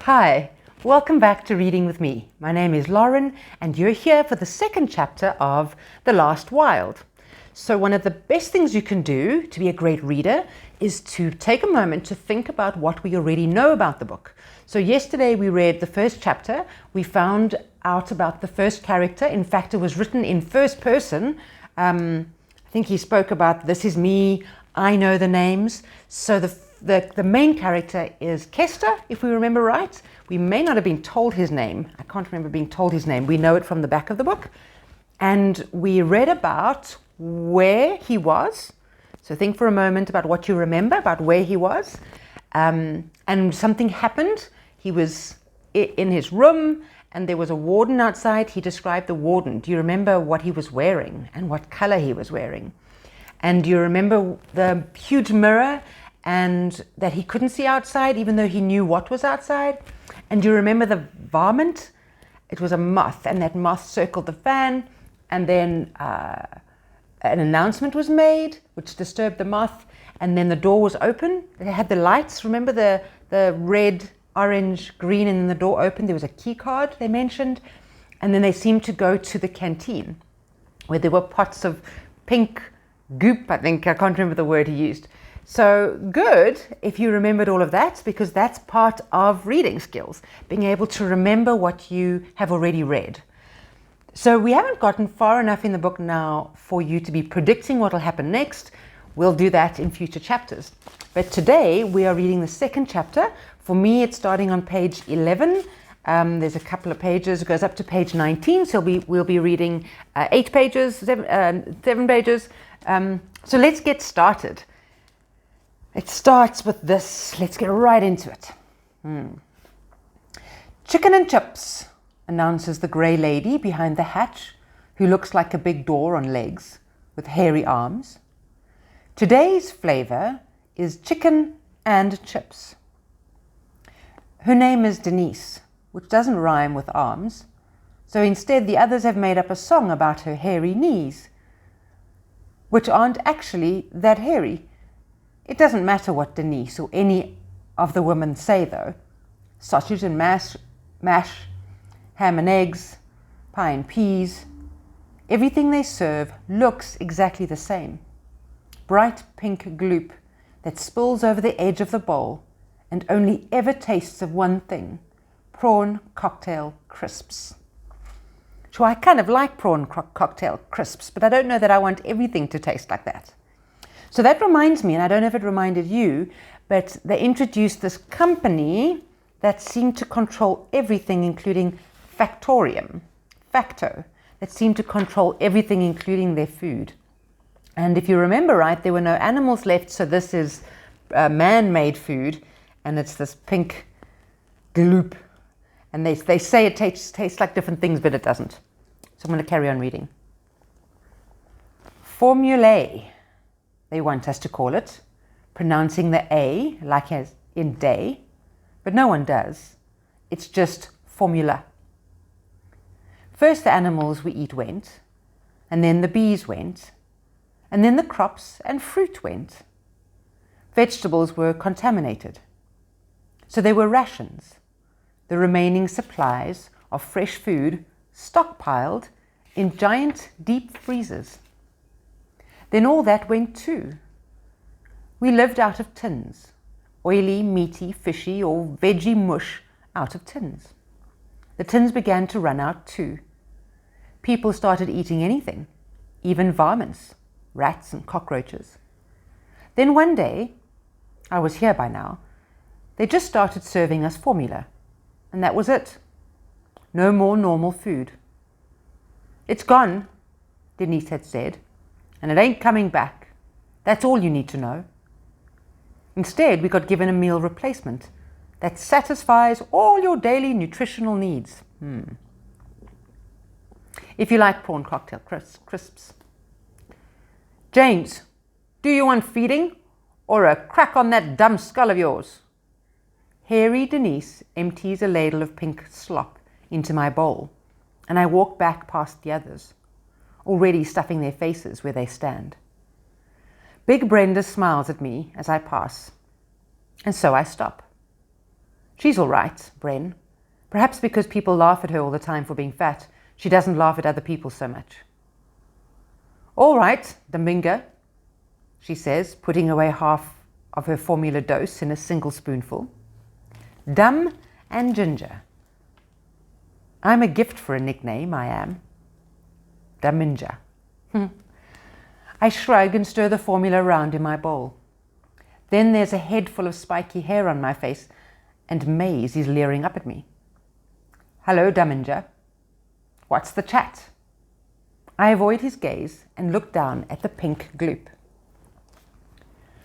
Hi, welcome back to Reading with me. My name is Lauren and you're here for the second chapter of The Last Wild. So one of the best things you can do to be a great reader is to take a moment to think about what we already know about the book. So yesterday we read the first chapter. We found out about the first character. In fact, it was written in first person. I think he spoke about this is me, I know the names. So the main character is Kester, if we remember right. We may not have been told his name. I can't remember being told his name. We know it from the back of the book. And we read about where he was. So think for a moment about what you remember about where he was. And something happened. He was in his room and there was a warden outside. He described the warden. Do you remember what he was wearing and what color he was wearing? And do you remember the huge mirror and that he couldn't see outside even though he knew what was outside? And do you remember the varmint? It was a moth, and that moth circled the fan, and then an announcement was made which disturbed the moth, and then the door was open. They had the lights. Remember the red, orange, green, and then the door opened. There was a key card they mentioned, and then they seemed to go to the canteen where there were pots of pink goop, I can't remember the word he used. So good if you remembered all of that, because that's part of reading skills, being able to remember what you have already read. So we haven't gotten far enough in the book now for you to be predicting what will happen next. We'll do that in future chapters. But today we are reading the second chapter. For me, it's starting on page 11. There's a couple of pages, it goes up to page 19. So we'll be reading 8 pages, 7 pages. So let's get started. It starts with this. Let's get right into it. Chicken and chips, announces the grey lady behind the hatch, who looks like a big door on legs with hairy arms. Today's flavour is chicken and chips. Her name is Denise, which doesn't rhyme with arms, so instead the others have made up a song about her hairy knees, which aren't actually that hairy. It doesn't matter what Denise or any of the women say though. Sausage and mash, ham and eggs, pie and peas. Everything they serve looks exactly the same. Bright pink gloop that spills over the edge of the bowl and only ever tastes of one thing: prawn cocktail crisps. So I kind of like prawn cocktail crisps, but I don't know that I want everything to taste like that. So that reminds me, and I don't know if it reminded you, but they introduced this company that seemed to control everything, including Facto, that seemed to control everything, including their food. And if you remember right, there were no animals left, so this is man-made food, and it's this pink gloop. And they say it tastes like different things, but it doesn't. So I'm going to carry on reading. Formulae, they want us to call it, pronouncing the A like as in day, but no one does. It's just formula. First the animals we eat went, and then the bees went, and then the crops and fruit went. Vegetables were contaminated. So there were rations, the remaining supplies of fresh food stockpiled in giant deep freezers. Then all that went too. We lived out of tins, oily, meaty, fishy or veggie mush out of tins. The tins began to run out too. People started eating anything, even varmints, rats and cockroaches. Then one day, I was here by now, they just started serving us formula. And that was it. No more normal food. It's gone, Denise had said, and it ain't coming back. That's all you need to know. Instead, we got given a meal replacement that satisfies all your daily nutritional needs. If you like prawn cocktail crisps. James, do you want feeding or a crack on that dumb skull of yours? Hairy Denise empties a ladle of pink slop into my bowl, and I walk back past the others, already stuffing their faces where they stand. Big Brenda smiles at me as I pass, and so I stop. She's all right, Bren. Perhaps because people laugh at her all the time for being fat, she doesn't laugh at other people so much. All right, Dominga, she says, putting away half of her formula dose in a single spoonful. Dumb and ginger. I'm a gift for a nickname, I am. Daminja. I shrug and stir the formula around in my bowl. Then there's a head full of spiky hair on my face, and Maze is leering up at me. Hello, Daminja. What's the chat? I avoid his gaze and look down at the pink gloop.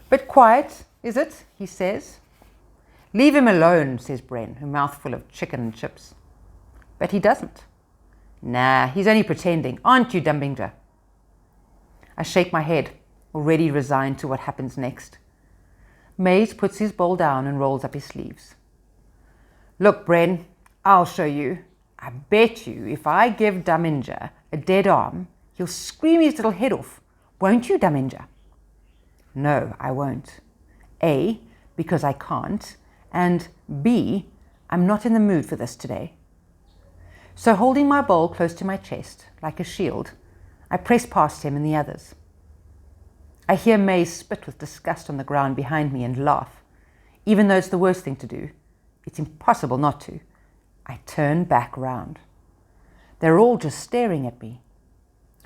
Bit quiet, is it? He says. Leave him alone, says Bren, her mouth full of chicken and chips. But he doesn't. Nah, he's only pretending, aren't you, Daminja? I shake my head, already resigned to what happens next. Maze puts his bowl down and rolls up his sleeves. Look, Bren, I'll show you. I bet you if I give Daminja a dead arm, he'll scream his little head off. Won't you, Daminja? No, I won't. A, because I can't, and B, I'm not in the mood for this today. So holding my bowl close to my chest, like a shield, I press past him and the others. I hear Maze spit with disgust on the ground behind me and laugh. Even though it's the worst thing to do, it's impossible not to. I turn back round. They're all just staring at me.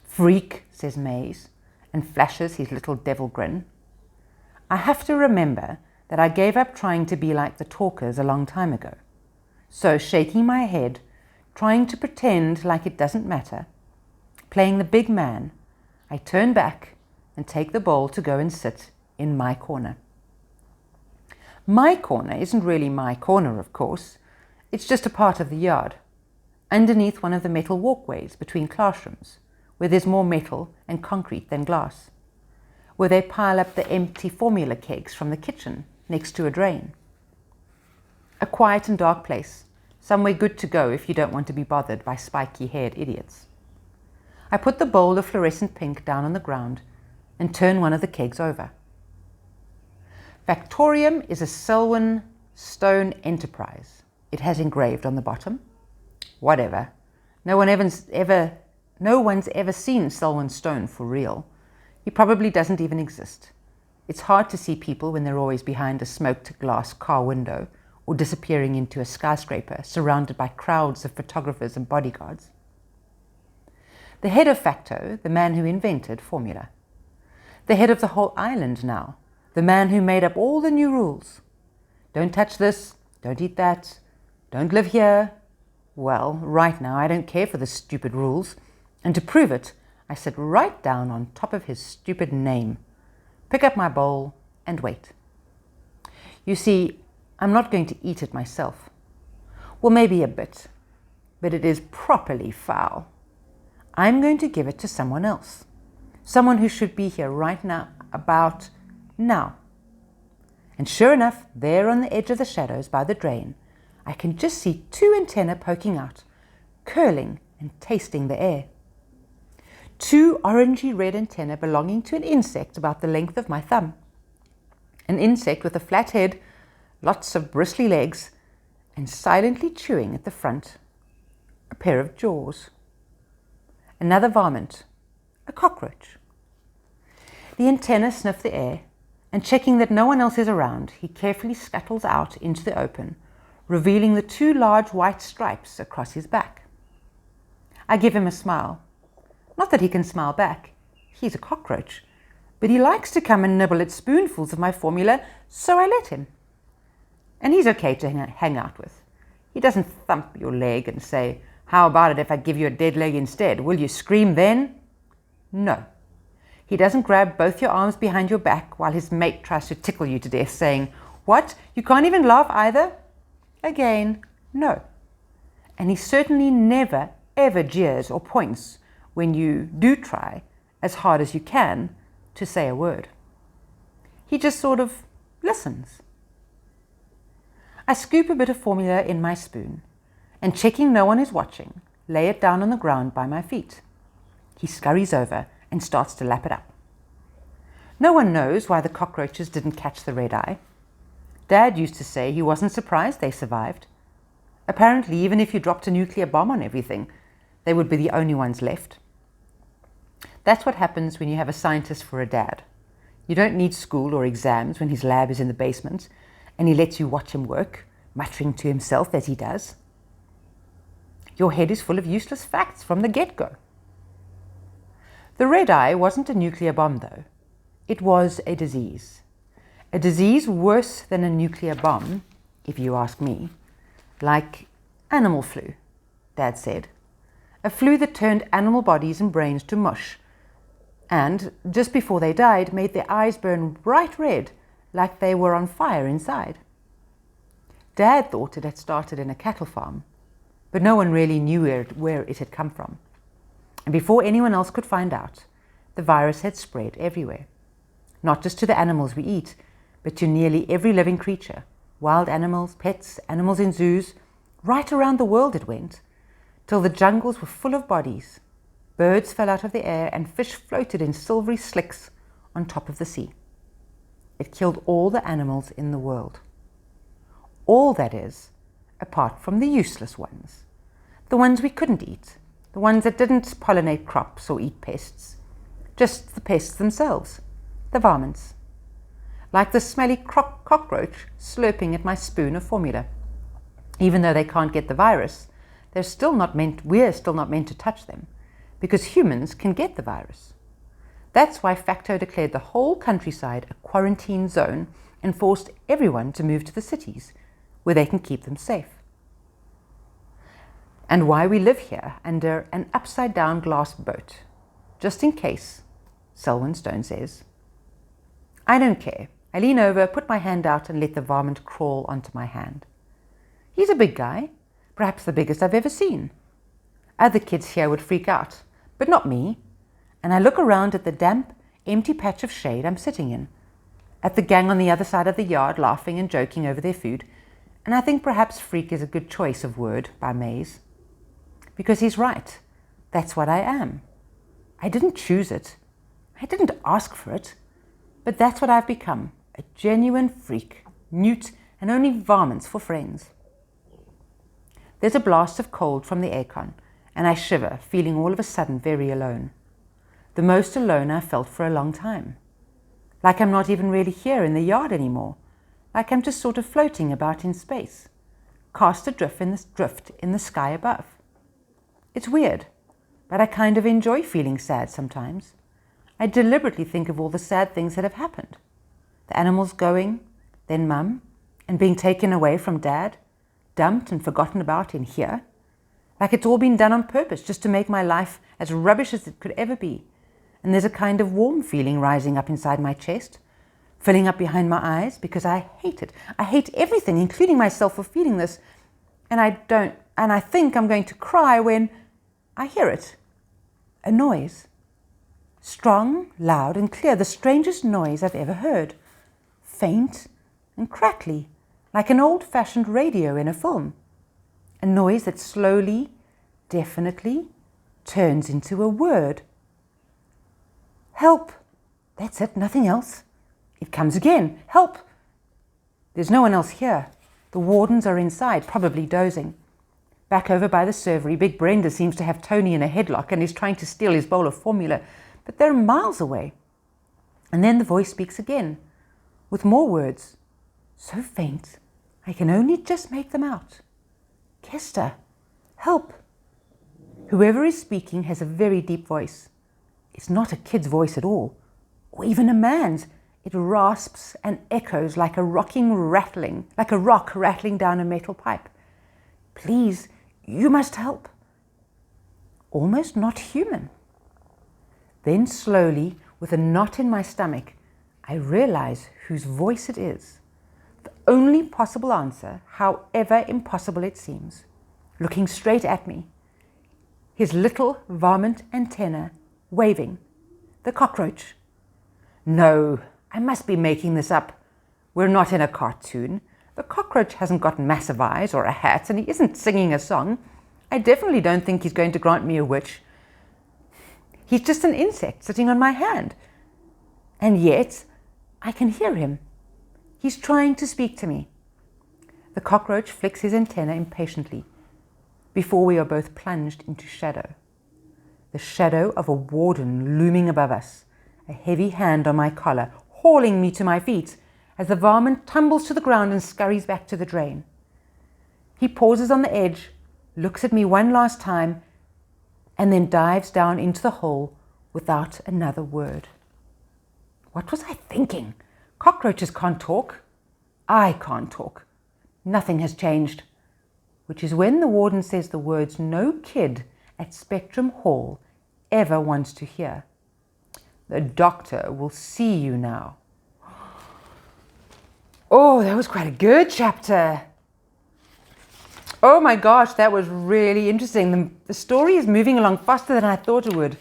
Freak, says Maze, and flashes his little devil grin. I have to remember that I gave up trying to be like the talkers a long time ago. So shaking my head, trying to pretend like it doesn't matter, playing the big man, I turn back and take the bowl to go and sit in my corner. My corner isn't really my corner, of course. It's just a part of the yard, underneath one of the metal walkways between classrooms, where there's more metal and concrete than glass, where they pile up the empty formula kegs from the kitchen next to a drain. A quiet and dark place, somewhere good to go if you don't want to be bothered by spiky-haired idiots. I put the bowl of fluorescent pink down on the ground and turn one of the kegs over. Factorium is a Selwyn stone enterprise. It has engraved on the bottom. Whatever. No one's ever seen Selwyn stone for real. He probably doesn't even exist. It's hard to see people when they're always behind a smoked glass car window or disappearing into a skyscraper surrounded by crowds of photographers and bodyguards. The head of Facto, the man who invented formula. The head of the whole island now, the man who made up all the new rules. Don't touch this, don't eat that, don't live here. Well, right now I don't care for the stupid rules, and to prove it, I sit right down on top of his stupid name, pick up my bowl and wait. You see, I'm not going to eat it myself. Well, maybe a bit, but it is properly foul. I'm going to give it to someone else. Someone who should be here right now, about now. And sure enough, there on the edge of the shadows by the drain, I can just see two antennae poking out, curling and tasting the air. Two orangey red antennae belonging to an insect about the length of my thumb. An insect with a flat head, lots of bristly legs, and silently chewing at the front. A pair of jaws. Another varmint. A cockroach. The antenna sniffs the air, and checking that no one else is around, he carefully scuttles out into the open, revealing the two large white stripes across his back. I give him a smile. Not that he can smile back. He's a cockroach. But he likes to come and nibble at spoonfuls of my formula, so I let him. And he's okay to hang out with. He doesn't thump your leg and say, "How about it if I give you a dead leg instead? Will you scream then?" No. He doesn't grab both your arms behind your back while his mate tries to tickle you to death, saying, "What? You can't even laugh either?" Again, no. And he certainly never, ever jeers or points when you do try, as hard as you can, to say a word. He just sort of listens. I scoop a bit of formula in my spoon, and checking no one is watching, lay it down on the ground by my feet. He scurries over and starts to lap it up. No one knows why the cockroaches didn't catch the red eye. Dad used to say he wasn't surprised they survived. Apparently, even if you dropped a nuclear bomb on everything, they would be the only ones left. That's what happens when you have a scientist for a dad. You don't need school or exams when his lab is in the basement, and he lets you watch him work, muttering to himself as he does. Your head is full of useless facts from the get-go. The red eye wasn't a nuclear bomb, though. It was a disease. A disease worse than a nuclear bomb, if you ask me. Like animal flu, Dad said. A flu that turned animal bodies and brains to mush, and, just before they died, made their eyes burn bright red, like they were on fire inside. Dad thought it had started in a cattle farm, but no one really knew where it had come from. And before anyone else could find out, the virus had spread everywhere. Not just to the animals we eat, but to nearly every living creature. Wild animals, pets, animals in zoos, right around the world it went, till the jungles were full of bodies. Birds fell out of the air and fish floated in silvery slicks on top of the sea. It killed all the animals in the world. All, that is, apart from the useless ones. The ones we couldn't eat. The ones that didn't pollinate crops or eat pests. Just the pests themselves. The varmints. Like the smelly cockroach slurping at my spoon of formula. Even though they can't get the virus, we're still not meant to touch them, because humans can get the virus. That's why Facto declared the whole countryside a quarantine zone and forced everyone to move to the cities, where they can keep them safe. And why we live here under an upside-down glass boat, just in case, Selwyn Stone says. I don't care. I lean over, put my hand out, and let the varmint crawl onto my hand. He's a big guy, perhaps the biggest I've ever seen. Other kids here would freak out, but not me. And I look around at the damp, empty patch of shade I'm sitting in, at the gang on the other side of the yard laughing and joking over their food, and I think perhaps freak is a good choice of word by Mays. Because he's right. That's what I am. I didn't choose it. I didn't ask for it. But that's what I've become. A genuine freak, newt, and only varmints for friends. There's a blast of cold from the aircon, and I shiver, feeling all of a sudden very alone. The most alone I've felt for a long time. Like I'm not even really here in the yard anymore. Like I'm just sort of floating about in space, cast adrift in the sky above. It's weird, but I kind of enjoy feeling sad sometimes. I deliberately think of all the sad things that have happened. The animals going, then Mum, and being taken away from Dad, dumped and forgotten about in here. Like it's all been done on purpose just to make my life as rubbish as it could ever be. And there's a kind of warm feeling rising up inside my chest, filling up behind my eyes, because I hate it. I hate everything, including myself, for feeling this. And I think I'm going to cry when I hear it. A noise. Strong, loud, and clear, the strangest noise I've ever heard. Faint and crackly, like an old-fashioned radio in a film. A noise that slowly, definitely, turns into a word. Help! That's it, nothing else. It comes again. Help! There's no one else here. The wardens are inside, probably dozing. Back over by the servery, Big Brenda seems to have Tony in a headlock and is trying to steal his bowl of formula, but they're miles away. And then the voice speaks again, with more words, so faint I can only just make them out. Kester, help! Whoever is speaking has a very deep voice. It's not a kid's voice at all, or even a man's. It rasps and echoes like a rock rattling down a metal pipe. Please, you must help. Almost not human. Then slowly, with a knot in my stomach, I realize whose voice it is. The only possible answer, however impossible it seems, looking straight at me. His little varmint antenna waving. The cockroach. No, I must be making this up. We're not in a cartoon. The cockroach hasn't got massive eyes or a hat, and he isn't singing a song. I definitely don't think he's going to grant me a wish. He's just an insect sitting on my hand. And yet, I can hear him. He's trying to speak to me. The cockroach flicks his antenna impatiently before we are both plunged into shadow. The shadow of a warden looming above us, a heavy hand on my collar, hauling me to my feet as the varmint tumbles to the ground and scurries back to the drain. He pauses on the edge, looks at me one last time, and then dives down into the hole without another word. What was I thinking? Cockroaches can't talk. I can't talk. Nothing has changed. Which is when the warden says the words no kid at Spectrum Hall ever wants to hear. The doctor will see you now. Oh, that was quite a good chapter. Oh my gosh, that was really interesting. The story is moving along faster than I thought it would.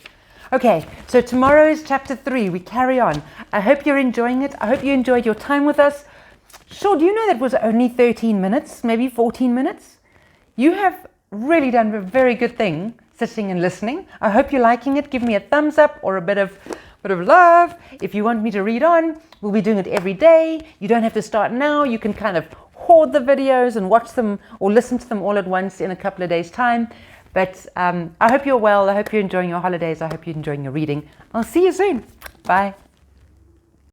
Okay, so tomorrow is chapter 3. We carry on. I hope you're enjoying it. I hope you enjoyed your time with us. Sure, do you know that was only 13 minutes, maybe 14 minutes? You have really done a very good thing sitting and listening. I hope you're liking it. Give me a thumbs up or a bit of love. If you want me to read on, we'll be doing it every day. You don't have to start now. You can kind of hoard the videos and watch them or listen to them all at once in a couple of days' time. But I hope you're well. I hope you're enjoying your holidays. I hope you're enjoying your reading. I'll see you soon. Bye.